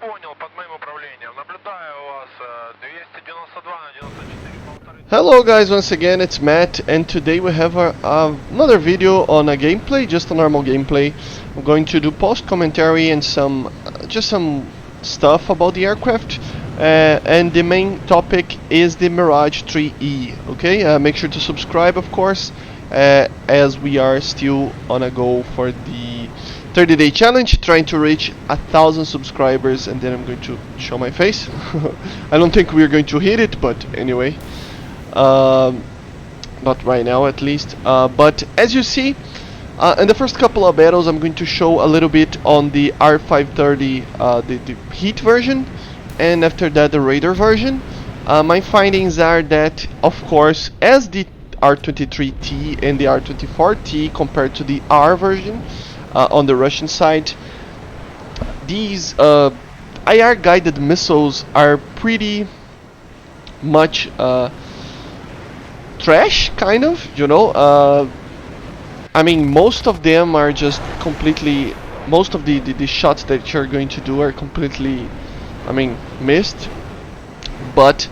Понял, под моим управлением. Наблюдаю у вас 292 на 94. Hello guys, once again it's Matt, and today we have another video on a gameplay, just a normal gameplay. I'm going to do post commentary and just some stuff about the aircraft, and the main topic is the Mirage 3E. Okay, make sure to subscribe, of course, as we are still on a goal for the 30-day challenge, trying to reach 1,000 subscribers, and then I'm going to show my face. I don't think we're going to hit it, but anyway. Not right now at least, but as you see in the first couple of battles, I'm going to show a little bit on the R530, the heat version, and after that the radar version. My findings are that, of course, as the R23T and the R24T compared to the R version on the Russian side, these IR guided missiles are pretty much trash, kind of, you know. I mean, most of them are just completely, most of the shots that you're going to do are completely, I mean, missed, but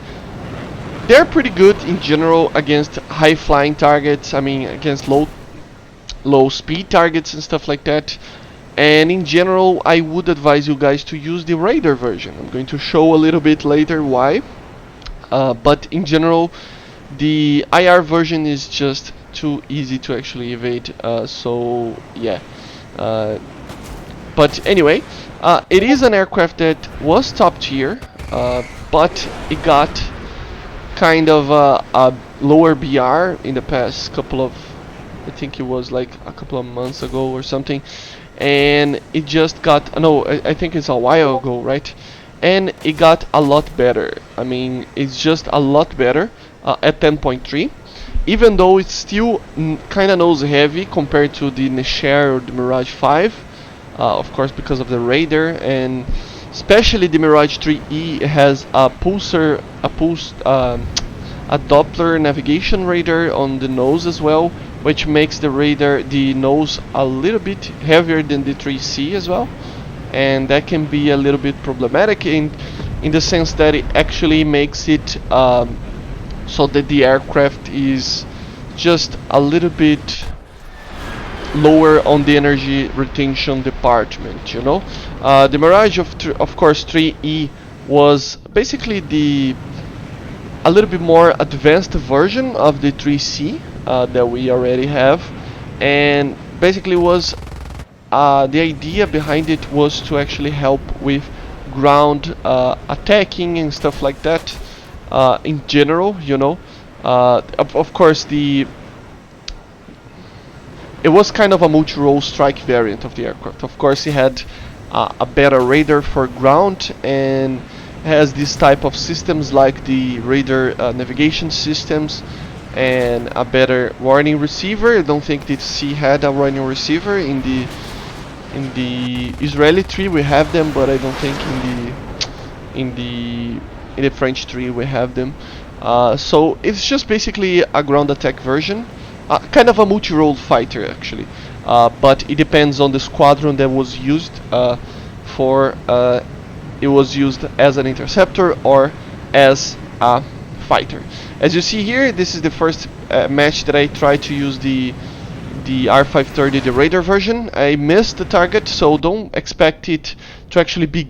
they're pretty good in general against high flying targets. I mean, against low speed targets and stuff like that. And in general, I would advise you guys to use the radar version. I'm going to show a little bit later why, but in general, the IR version is just too easy to actually evade, so yeah. But anyway, it is an aircraft that was top tier, but it got kind of a lower BR in the past couple of, I think it was like a couple of months ago or something, and it just got, no, I think it's a while ago, right? And it got a lot better. I mean, it's just a lot better at 10.3, even though it's still kind of nose heavy compared to the Neshare or the Mirage 5, of course, because of the radar, and especially the Mirage 3E has a Doppler navigation radar on the nose as well, which makes the nose a little bit heavier than the 3C as well, and that can be a little bit problematic in the sense that it actually makes it so that the aircraft is just a little bit lower on the energy retention department, you know. The Mirage of course 3E was basically a little bit more advanced version of the 3C that we already have, and basically was the idea behind it was to actually help with ground attacking and stuff like that. In general, you know, of course, it was kind of a multi-role strike variant of the aircraft. Of course, it had a better radar for ground and has this type of systems like the radar navigation systems and a better warning receiver. I don't think the C had a warning receiver in the Israeli tree. We have them, but I don't think in the French tree we have them. So it's just basically a ground attack version, kind of a multi-role fighter actually, but it depends on the squadron that was used for. It was used as an interceptor or as a fighter. As you see here, this is the first match that I tried to use the R530, the radar version. I missed the target, so don't expect it to actually be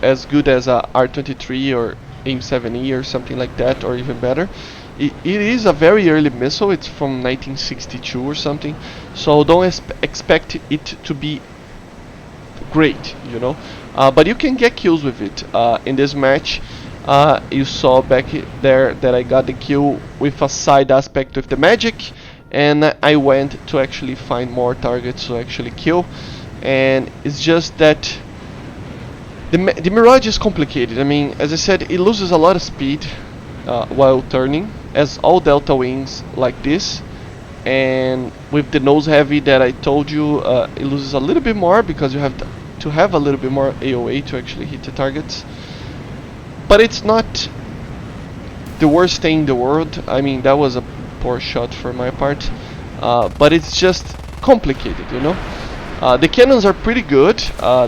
as good as a R23 or AIM-7E or something like that, or even better. It is a very early missile. It's from 1962 or something, so don't expect it to be great, you know. But you can get kills with it. In this match, you saw back there that I got the kill with a side aspect with the magic, and I went to actually find more targets to actually kill. And it's just that the Mirage is complicated. I mean, as I said, it loses a lot of speed while turning, as all delta wings like this, and with the nose heavy that I told you, it loses a little bit more because you have to have a little bit more AOA to actually hit the targets. But it's not the worst thing in the world. I mean, that was a poor shot for my part, but it's just complicated, you know. The cannons are pretty good.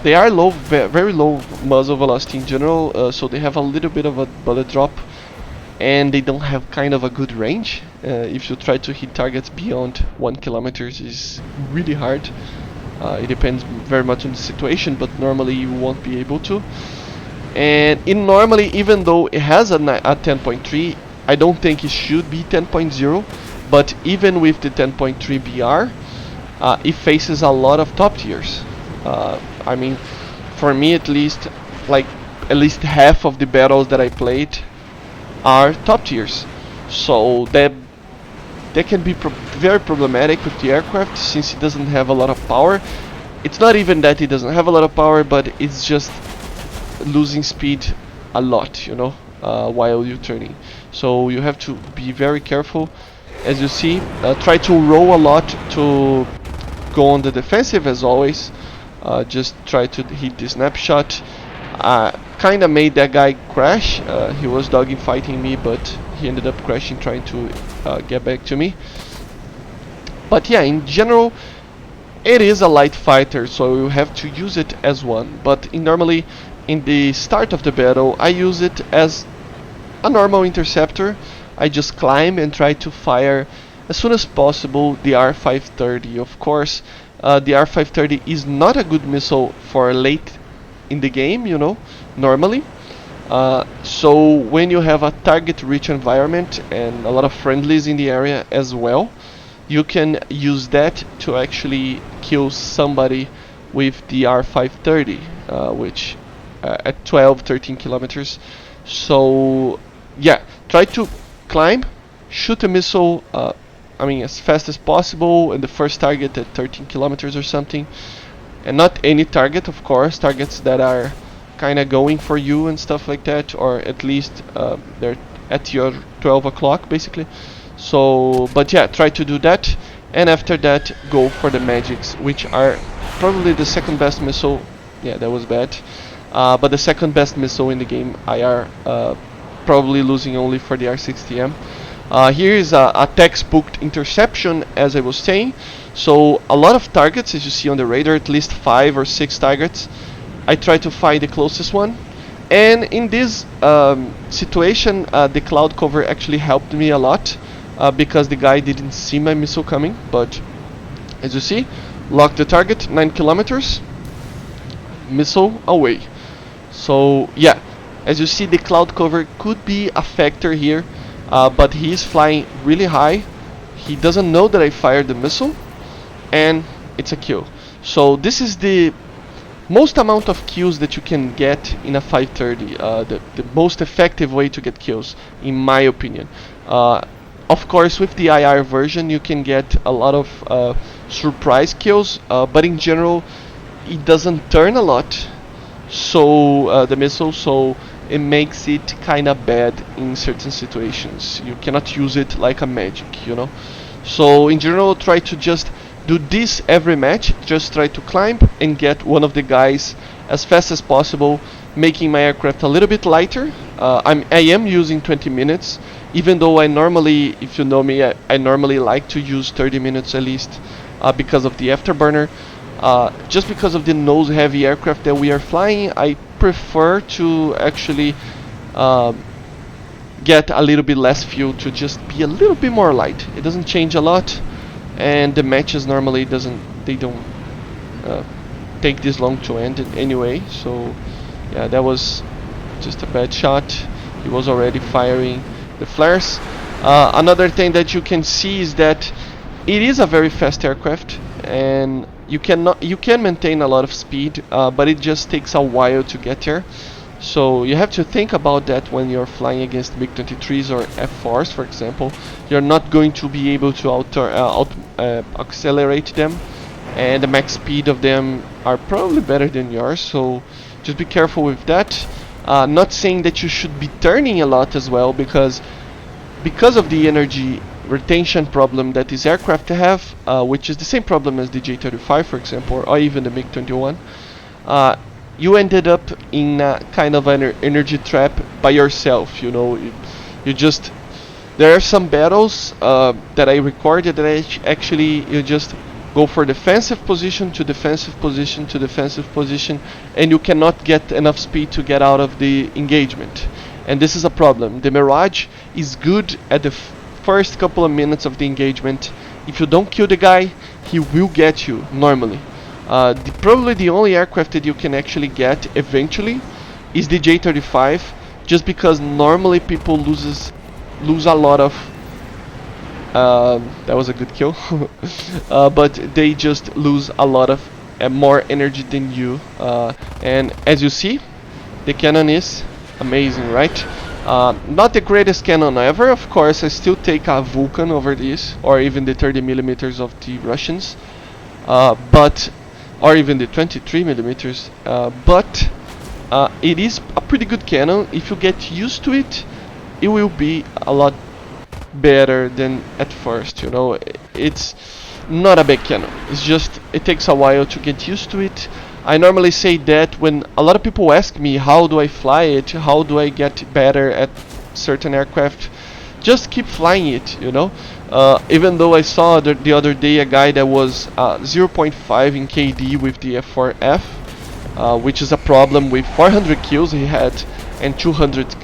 They are low, very low muzzle velocity in general, so they have a little bit of a bullet drop, and they don't have kind of a good range. If you try to hit targets beyond 1 kilometer, is really hard. It depends very much on the situation, but normally you won't be able to. And normally, even though it has a 10.3, I don't think it should be 10.0. But even with the 10.3 BR, it faces a lot of top tiers. I mean, for me at least, like at least half of the battles that I played are top tiers. So that can be very problematic with the aircraft, since it doesn't have a lot of power. It's not even that it doesn't have a lot of power, but it's just losing speed a lot, you know, while you're turning. So you have to be very careful. As you see, try to roll a lot to go on the defensive as always. Just try to hit the snapshot. Kinda made that guy crash. He was dogfighting me, but he ended up crashing trying to get back to me. But yeah, in general, it is a light fighter, so you have to use it as one. But normally, in the start of the battle, I use it as a normal interceptor. I just climb and try to fire as soon as possible the R530. Of course, the R530 is not a good missile for late in the game, you know, normally. So when you have a target-rich environment and a lot of friendlies in the area as well, you can use that to actually kill somebody with the R530, which at 12-13 kilometers. So yeah, try to climb, shoot a missile, I mean, as fast as possible, and the first target at 13 kilometers or something. And not any target, of course, targets that are kind of going for you and stuff like that, or at least they're at your 12 o'clock basically. So, but yeah, try to do that, and after that go for the MatAWGs, which are probably the second best missile. Yeah, that was bad, but the second best missile in the game. IR, probably losing only for the R60M. Here is a textbook interception, as I was saying. So a lot of targets, as you see on the radar, at least 5 or 6 targets. I try to find the closest one, and in this situation, the cloud cover actually helped me a lot, because the guy didn't see my missile coming. But as you see, lock the target, 9 kilometers, missile away. So yeah, as you see, the cloud cover could be a factor here, but he is flying really high. He doesn't know that I fired the missile, and it's a kill. So this is the most amount of kills that you can get in a 530, the most effective way to get kills, in my opinion. Of course, with the IR version, you can get a lot of surprise kills, but in general, it doesn't turn a lot. So the missile, so it makes it kind of bad in certain situations. You cannot use it like a MatAWG, you know. So in general, try to just do this every match. Just try to climb and get one of the guys as fast as possible, making my aircraft a little bit lighter. I am using 20 minutes, even though I normally, if you know me, I normally like to use 30 minutes at least, because of the afterburner. Just because of the nose heavy aircraft that we are flying, I prefer to actually get a little bit less fuel to just be a little bit more light. It doesn't change a lot, and the matches normally don't take this long to end anyway. So yeah, that was just a bad shot. He was already firing the flares. Another thing that you can see is that it is a very fast aircraft, and you can maintain a lot of speed, but it just takes a while to get there. So you have to think about that when you're flying against MiG-23s or F4s, for example. You're not going to be able to accelerate them, and the max speed of them are probably better than yours. So just be careful with that. Not saying that you should be turning a lot as well, because of the energy retention problem that this aircraft have, which is the same problem as the J-35, for example, or even the MiG-21. You ended up in a kind of an energy trap by yourself. You know, you just, there are some battles that I recorded that actually you just go for defensive position to defensive position to defensive position, and you cannot get enough speed to get out of the engagement. And this is a problem. The Mirage is good at the first couple of minutes of the engagement. If you don't kill the guy, he will get you normally. Probably the only aircraft that you can actually get eventually is the J-35, just because normally people lose a lot of that was a good kill. But they just lose a lot of more energy than you, and as you see, the cannon is amazing, right? Not the greatest cannon ever, of course. I still take a Vulcan over this, or even the 30 millimeters of the Russians, but or even the 23 millimeters. But it is a pretty good cannon. If you get used to it, it will be a lot better than at first. You know, it's not a bad cannon. It's just it takes a while to get used to it. I normally say that when a lot of people ask me how do I fly it, how do I get better at certain aircraft, just keep flying it, you know. Even though I saw the other day a guy that was 0.5 in KD with the F4F, which is a problem with 400 kills he had and 400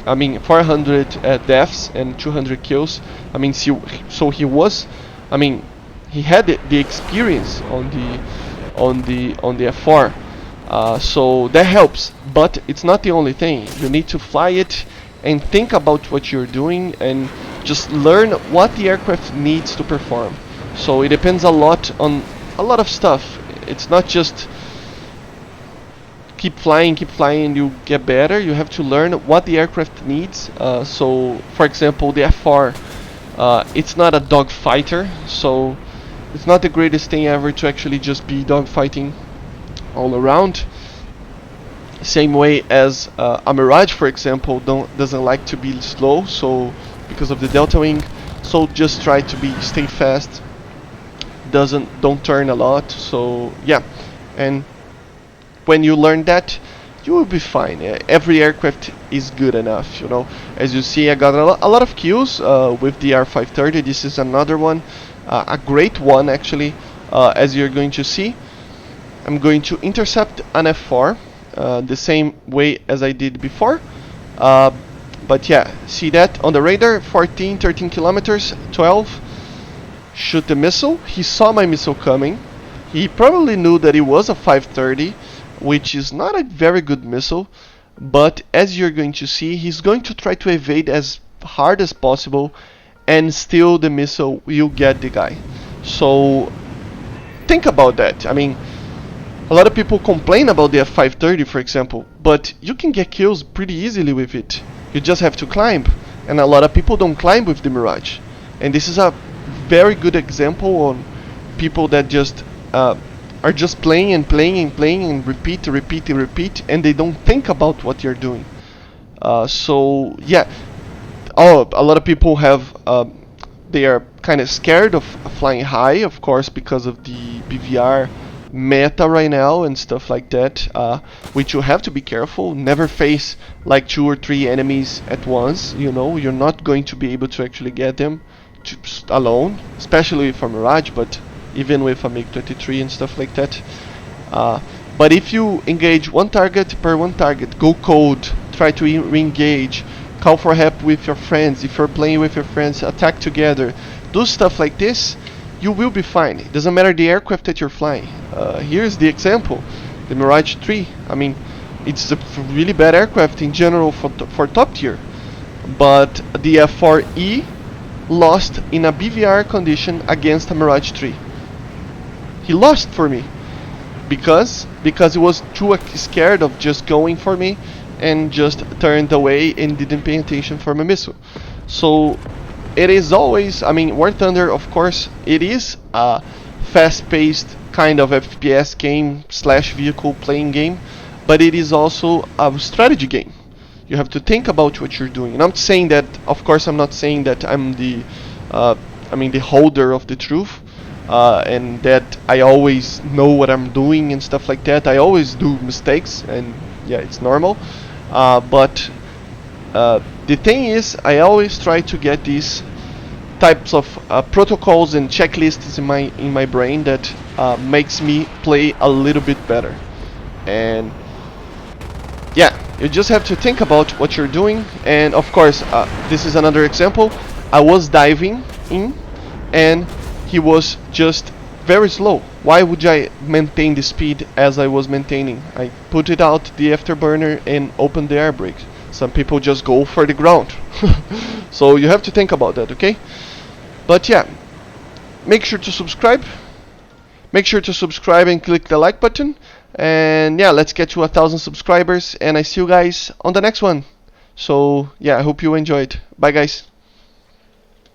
deaths and 200 kills. I mean, so he was, I mean, he had the experience on the F4. So that helps, but it's not the only thing. You need to fly it and think about what you're doing and just learn what the aircraft needs to perform. So it depends a lot on a lot of stuff. It's not just keep flying, you get better. You have to learn what the aircraft needs. So for example, the F4, it's not a dogfighter, so it's not the greatest thing ever to actually just be dogfighting all around. Same way as a Mirage, for example, doesn't like to be slow, so because of the delta wing, so just try to stay fast. Don't turn a lot. So yeah, and when you learn that, you will be fine. Every aircraft is good enough, you know. As you see, I got a lot of kills with the R530. This is another one, a great one actually. As you're going to see, I'm going to intercept an F4 the same way as I did before. But yeah, see that on the radar, 13 kilometers, 12. Shoot the missile. He saw my missile coming. He probably knew that it was a 530, which is not a very good missile. But as you're going to see, he's going to try to evade as hard as possible, and still the missile will get the guy. So think about that. I mean, a lot of people complain about the F530, for example, but you can get kills pretty easily with it. You just have to climb, and a lot of people don't climb with the Mirage. And this is a very good example on people that just are just playing and repeat, and they don't think about what you're doing. So yeah, a lot of people have they are kind of scared of flying high, of course, because of the BVR meta right now and stuff like that, which you have to be careful. Never face like 2 or 3 enemies at once. You know, you're not going to be able to actually get them alone, especially for Mirage, but even with a MiG-23 and stuff like that. But if you engage one target per one target, go cold, try to re-engage, call for help with your friends. If you're playing with your friends, attack together, do stuff like this, you will be fine. It doesn't matter the aircraft that you're flying. Here's the example, the Mirage 3. I mean, it's a really bad aircraft in general for top tier, but the F4E lost in a BVR condition against a Mirage 3. He lost for me because he was too scared of just going for me and just turned away and didn't pay attention for my missile. So it is always, I mean, War Thunder, of course, it is a fast-paced kind of FPS game / vehicle playing game, but it is also a strategy game. You have to think about what you're doing. And I'm saying that, of course, I'm not saying that I'm the holder of the truth, and that I always know what I'm doing and stuff like that. I always do mistakes, and yeah, it's normal. But the thing is, I always try to get this types of protocols and checklists in my brain that makes me play a little bit better. And yeah, you just have to think about what you're doing. And of course, this is another example. I was diving in and he was just very slow. Why would I maintain the speed as I was maintaining? I put it out the afterburner and opened the air brake. Some people just go for the ground. So you have to think about that, okay? But yeah, make sure to subscribe. Make sure to subscribe and click the like button. And yeah, let's get to 1,000 subscribers. And I see you guys on the next one. So yeah, I hope you enjoyed. Bye guys.